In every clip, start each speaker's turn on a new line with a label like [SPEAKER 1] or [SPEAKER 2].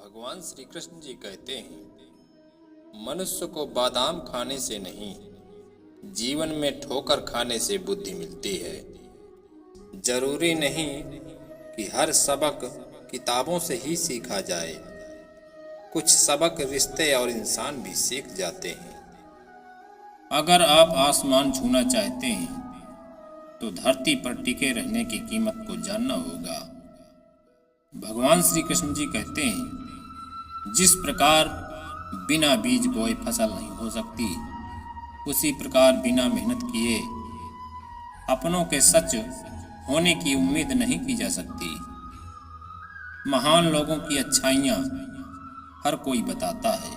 [SPEAKER 1] भगवान श्री कृष्ण जी कहते हैं, मनुष्य को बादाम खाने से नहीं, जीवन में ठोकर खाने से बुद्धि मिलती है। जरूरी नहीं कि हर सबक किताबों से ही सीखा जाए, कुछ सबक रिश्ते और इंसान भी सीख जाते हैं। अगर आप आसमान छूना चाहते हैं तो धरती पर टिके रहने की कीमत को जानना होगा। भगवान श्री कृष्ण जी कहते हैं, जिस प्रकार बिना बीज बोए फसल नहीं हो सकती, उसी प्रकार बिना मेहनत किए अपनों के सच होने की उम्मीद नहीं की जा सकती। महान लोगों की अच्छाइयाँ हर कोई बताता है,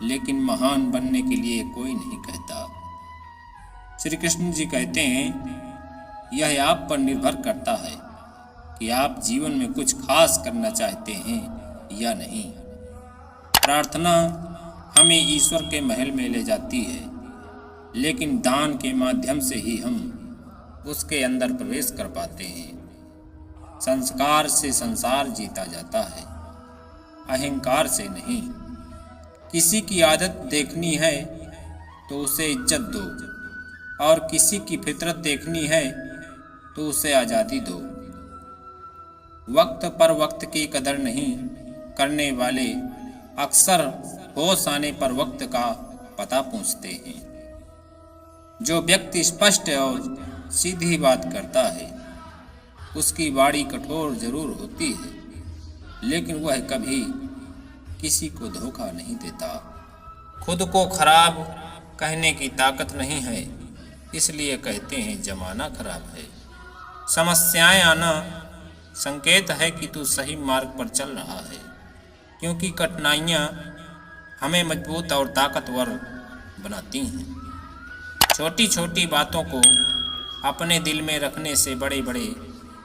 [SPEAKER 1] लेकिन महान बनने के लिए कोई नहीं कहता। श्री कृष्ण जी कहते हैं, यह आप पर निर्भर करता है कि आप जीवन में कुछ खास करना चाहते हैं या नहीं। प्रार्थना हमें ईश्वर के महल में ले जाती है, लेकिन दान के माध्यम से ही हम उसके अंदर प्रवेश कर पाते हैं। संस्कार से संसार जीता जाता है, अहंकार से नहीं। किसी की आदत देखनी है तो उसे इज्जत दो, और किसी की फितरत देखनी है तो उसे आज़ादी दो। वक्त पर वक्त की कदर नहीं करने वाले अक्सर होश आने पर वक्त का पता पूछते हैं। जो व्यक्ति स्पष्ट और सीधी बात करता है, उसकी वाणी कठोर जरूर होती है, लेकिन वह कभी किसी को धोखा नहीं देता। खुद को खराब कहने की ताकत नहीं है, इसलिए कहते हैं जमाना खराब है। समस्याएं आना संकेत है कि तू सही मार्ग पर चल रहा है, क्योंकि कठिनाइयाँ हमें मजबूत और ताकतवर बनाती हैं। छोटी छोटी बातों को अपने दिल में रखने से बड़े बड़े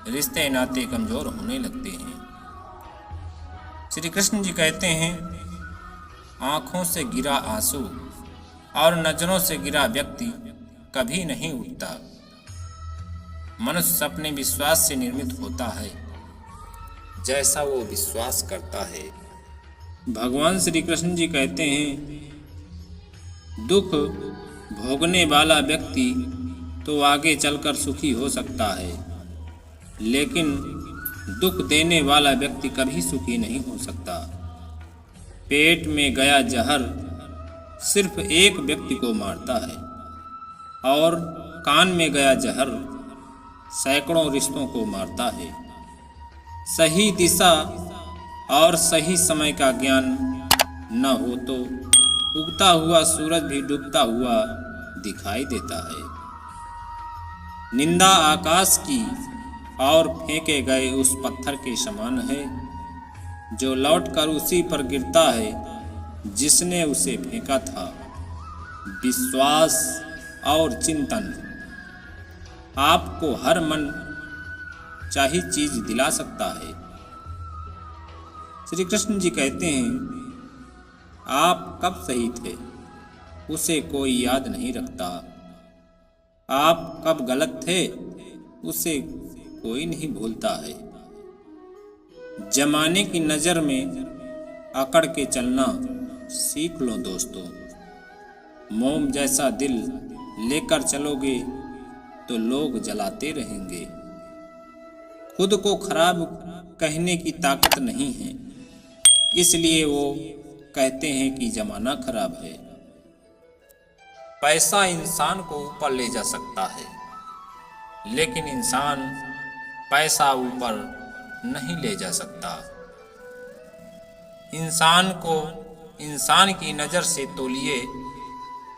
[SPEAKER 1] रिश्ते नाते कमज़ोर होने लगते हैं। श्री कृष्ण जी कहते हैं, आँखों से गिरा आंसू और नज़रों से गिरा व्यक्ति कभी नहीं उठता। मनुष्य अपने विश्वास से निर्मित होता है, जैसा वो विश्वास करता है। भगवान श्री कृष्ण जी कहते हैं, दुख भोगने वाला व्यक्ति तो आगे चलकर सुखी हो सकता है, लेकिन दुख देने वाला व्यक्ति कभी सुखी नहीं हो सकता। पेट में गया जहर सिर्फ एक व्यक्ति को मारता है, और कान में गया जहर सैकड़ों रिश्तों को मारता है। सही दिशा और सही समय का ज्ञान न हो तो उगता हुआ सूरज भी डूबता हुआ दिखाई देता है। निंदा आकाश की और फेंके गए उस पत्थर के समान है, जो लौटकर उसी पर गिरता है जिसने उसे फेंका था। विश्वास और चिंतन आपको हर मन चाही चीज दिला सकता है। श्री कृष्ण जी कहते हैं, आप कब सही थे उसे कोई याद नहीं रखता, आप कब गलत थे उसे कोई नहीं भूलता है। जमाने की नज़र में अकड़ के चलना सीख लो दोस्तों। मोम जैसा दिल लेकर चलोगे तो लोग जलाते रहेंगे। खुद को खराब कहने की ताकत नहीं है, इसलिए वो कहते हैं कि जमाना खराब है। पैसा इंसान को ऊपर ले जा सकता है, लेकिन इंसान पैसा ऊपर नहीं ले जा सकता। इंसान को इंसान की नज़र से तोलिए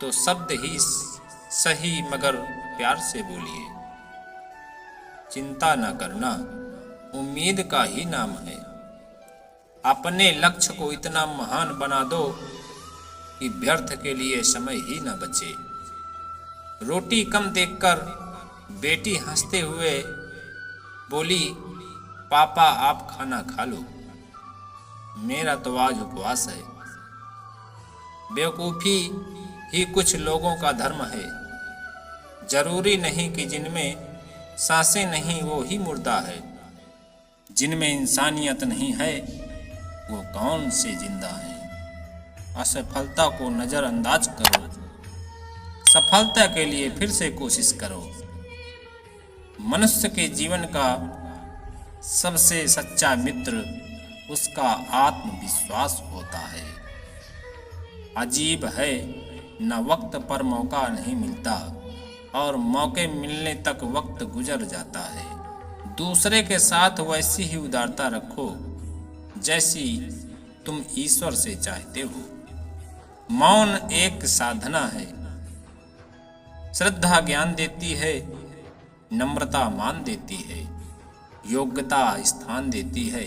[SPEAKER 1] तो शब्द ही सही मगर प्यार से बोलिए। चिंता न करना उम्मीद का ही नाम है। अपने लक्ष्य को इतना महान बना दो कि व्यर्थ के लिए समय ही न बचे। रोटी कम देखकर बेटी हंसते हुए बोली, पापा आप खाना खा लो, मेरा तो आज उपवास है। बेवकूफ़ी ही कुछ लोगों का धर्म है। जरूरी नहीं कि जिनमें सांसें नहीं वो ही मुर्दा है। जिनमें इंसानियत नहीं है वो कौन से जिंदा हैं। असफलता को नजरअंदाज करो, सफलता के लिए फिर से कोशिश करो। मनुष्य के जीवन का सबसे सच्चा मित्र उसका आत्मविश्वास होता है। अजीब है, न वक्त पर मौका नहीं मिलता और मौके मिलने तक वक्त गुजर जाता है। दूसरे के साथ वैसी ही उदारता रखो जैसी तुम ईश्वर से चाहते हो। मौन एक साधना है। श्रद्धा ज्ञान देती है, नम्रता मान देती है, योग्यता स्थान देती है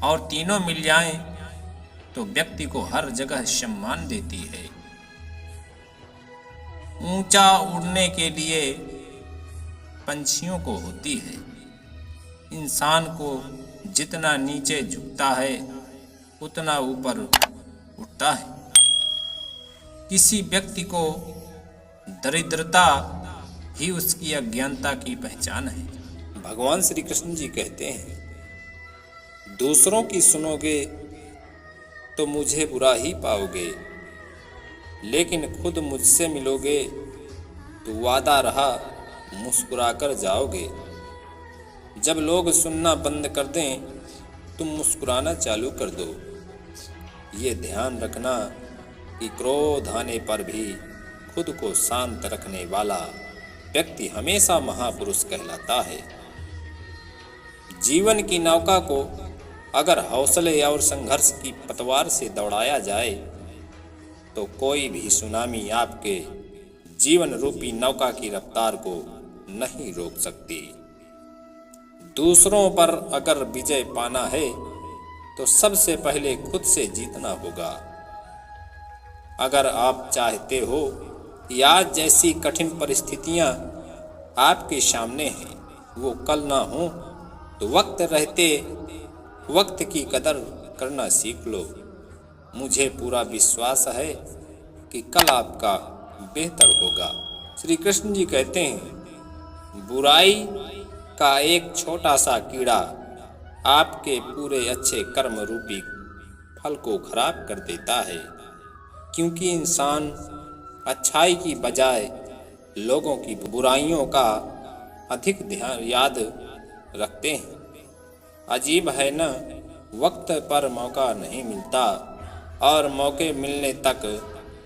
[SPEAKER 1] और तीनों मिल जाएं तो व्यक्ति को हर जगह सम्मान देती है। ऊंचा उड़ने के लिए पंछियों को होती है। इंसान को जितना नीचे झुकता है उतना ऊपर उठता है। किसी व्यक्ति को दरिद्रता ही उसकी अज्ञानता की पहचान है। भगवान श्री कृष्ण जी कहते हैं, दूसरों की सुनोगे तो मुझे बुरा ही पाओगे, लेकिन खुद मुझसे मिलोगे तो वादा रहा मुस्कुराकर जाओगे। जब लोग सुनना बंद कर दें तुम मुस्कुराना चालू कर दो। ये ध्यान रखना कि क्रोध आने पर भी खुद को शांत रखने वाला व्यक्ति हमेशा महापुरुष कहलाता है। जीवन की नौका को अगर हौसले और संघर्ष की पतवार से दौड़ाया जाए तो कोई भी सुनामी आपके जीवन रूपी नौका की रफ्तार को नहीं रोक सकती। दूसरों पर अगर विजय पाना है तो सबसे पहले खुद से जीतना होगा। अगर आप चाहते हो कि आज जैसी कठिन परिस्थितियां आपके सामने हैं वो कल ना हो तो वक्त रहते वक्त की कदर करना सीख लो। मुझे पूरा विश्वास है कि कल आपका बेहतर होगा। श्री कृष्ण जी कहते हैं, बुराई का एक छोटा सा कीड़ा आपके पूरे अच्छे कर्म रूपी फल को खराब कर देता है, क्योंकि इंसान अच्छाई की बजाय लोगों की बुराइयों का अधिक ध्यान याद रखते हैं। अजीब है न, वक्त पर मौका नहीं मिलता और मौके मिलने तक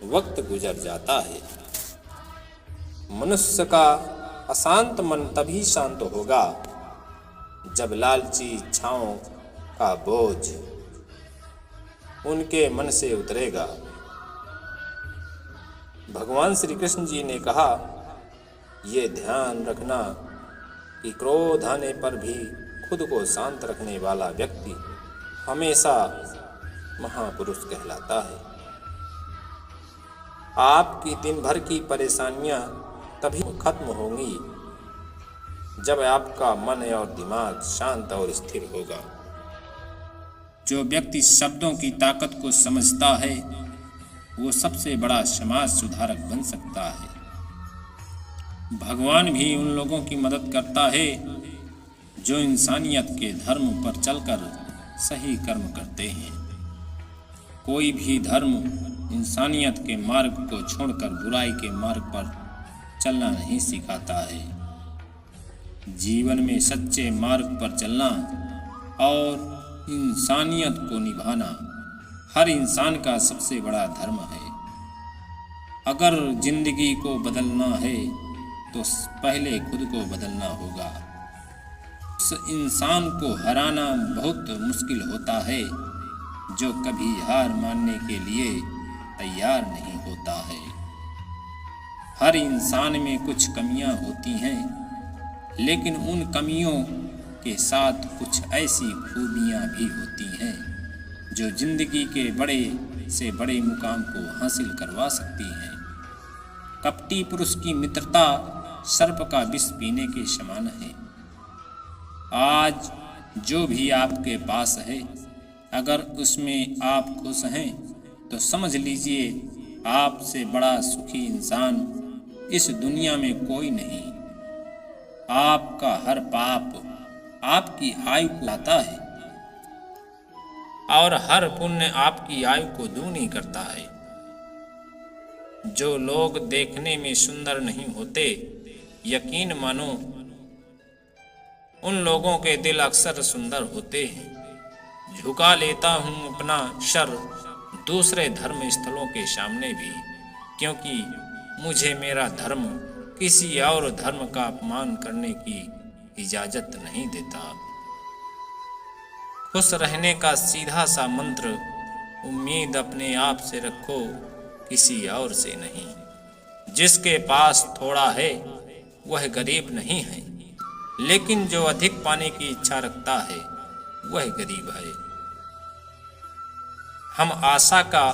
[SPEAKER 1] वक्त गुजर जाता है। मनुष्य का अशांत मन तभी शांत होगा जब लालची इच्छाओं का बोझ उनके मन से उतरेगा। भगवान श्री कृष्ण जी ने कहा, ये ध्यान रखना कि क्रोध आने पर भी खुद को शांत रखने वाला व्यक्ति हमेशा महापुरुष कहलाता है। आपकी दिन भर की परेशानियां तभी खत्म होंगी जब आपका मन और दिमाग शांत और स्थिर होगा। जो व्यक्ति शब्दों की ताकत को समझता है वो सबसे बड़ा समाज सुधारक बन सकता है। भगवान भी उन लोगों की मदद करता है जो इंसानियत के धर्म पर चलकर सही कर्म करते हैं। कोई भी धर्म इंसानियत के मार्ग को छोड़कर बुराई के मार्ग पर चलना नहीं सिखाता है। जीवन में सच्चे मार्ग पर चलना और इंसानियत को निभाना हर इंसान का सबसे बड़ा धर्म है। अगर जिंदगी को बदलना है तो पहले खुद को बदलना होगा। उस इंसान को हराना बहुत मुश्किल होता है जो कभी हार मानने के लिए तैयार नहीं होता है। हर इंसान में कुछ कमियां होती हैं, लेकिन उन कमियों के साथ कुछ ऐसी खूबियां भी होती हैं जो जिंदगी के बड़े से बड़े मुकाम को हासिल करवा सकती हैं। कपटी पुरुष की मित्रता सर्प का विष पीने के समान है। आज जो भी आपके पास है, अगर उसमें आप खुश हैं तो समझ लीजिए आपसे बड़ा सुखी इंसान इस दुनिया में कोई नहीं। आपका हर पाप आपकी आयु को लाता है। और हर पुण्य आपकी आयु को दूनी करता है। जो लोग देखने में सुंदर नहीं होते, यकीन मानो उन लोगों के दिल अक्सर सुंदर होते हैं। झुका लेता हूँ अपना सर दूसरे धर्म स्थलों के सामने भी, क्योंकि मुझे मेरा धर्म किसी और धर्म का अपमान करने की इजाजत नहीं देता। खुश रहने का सीधा सा मंत्र, उम्मीद अपने आप से रखो, किसी और से नहीं। जिसके पास थोड़ा है वह गरीब नहीं है, लेकिन जो अधिक पाने की इच्छा रखता है वह गरीब है। हम आशा का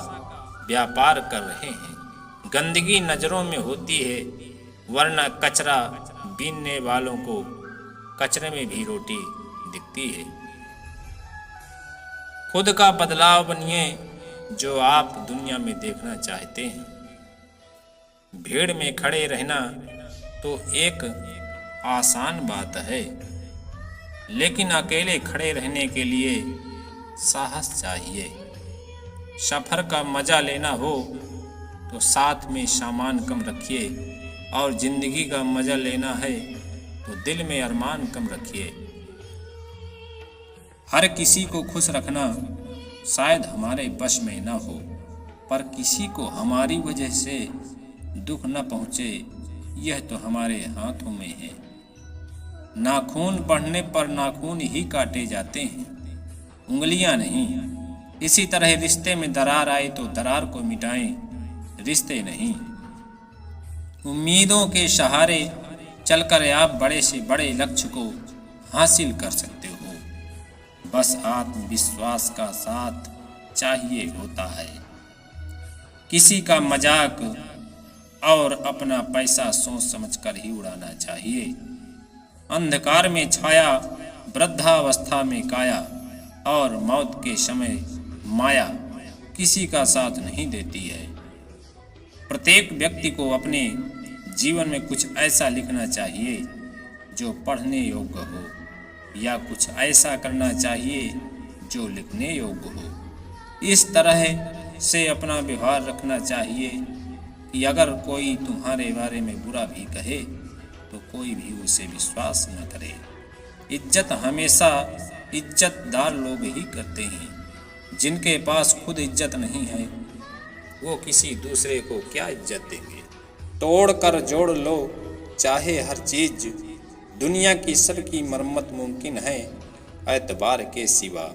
[SPEAKER 1] व्यापार कर रहे हैं। गंदगी नजरों में होती है, वरना कचरा बीनने वालों को कचरे में भी रोटी दिखती है। खुद का बदलाव बनिए जो आप दुनिया में देखना चाहते हैं। भीड़ में खड़े रहना तो एक आसान बात है, लेकिन अकेले खड़े रहने के लिए साहस चाहिए। सफर का मजा लेना हो तो साथ में सामान कम रखिए, और जिंदगी का मजा लेना है तो दिल में अरमान कम रखिए। हर किसी को खुश रखना शायद हमारे बस में न हो, पर किसी को हमारी वजह से दुख न पहुंचे, यह तो हमारे हाथों में है। नाखून बढ़ने पर नाखून ही काटे जाते हैं, उंगलियां नहीं। इसी तरह रिश्ते में दरार आए तो दरार को मिटाएं, रिश्ते नहीं। उम्मीदों के सहारे चलकर आप बड़े से बड़े लक्ष्य को हासिल कर सकते हो। बस आत्मविश्वास का साथ चाहिए होता है। किसी का मजाक और अपना पैसा सोच समझकर ही उड़ाना चाहिए। अंधकार में छाया, वृद्धावस्था में काया, और मौत के समय माया किसी का साथ नहीं देती है। प्रत्येक व्यक्ति को अपने जीवन में कुछ ऐसा लिखना चाहिए जो पढ़ने योग्य हो, या कुछ ऐसा करना चाहिए जो लिखने योग्य हो। इस तरह से अपना व्यवहार रखना चाहिए कि अगर कोई तुम्हारे बारे में बुरा भी कहे तो कोई भी उसे विश्वास न करे। इज्जत हमेशा इज्जतदार लोग ही करते हैं। जिनके पास खुद इज्जत नहीं है वो किसी दूसरे को क्या इज्जत देंगे। तोड़ कर जोड़ लो चाहे हर चीज, दुनिया की सर की मरम्मत मुमकिन है एतबार के सिवा।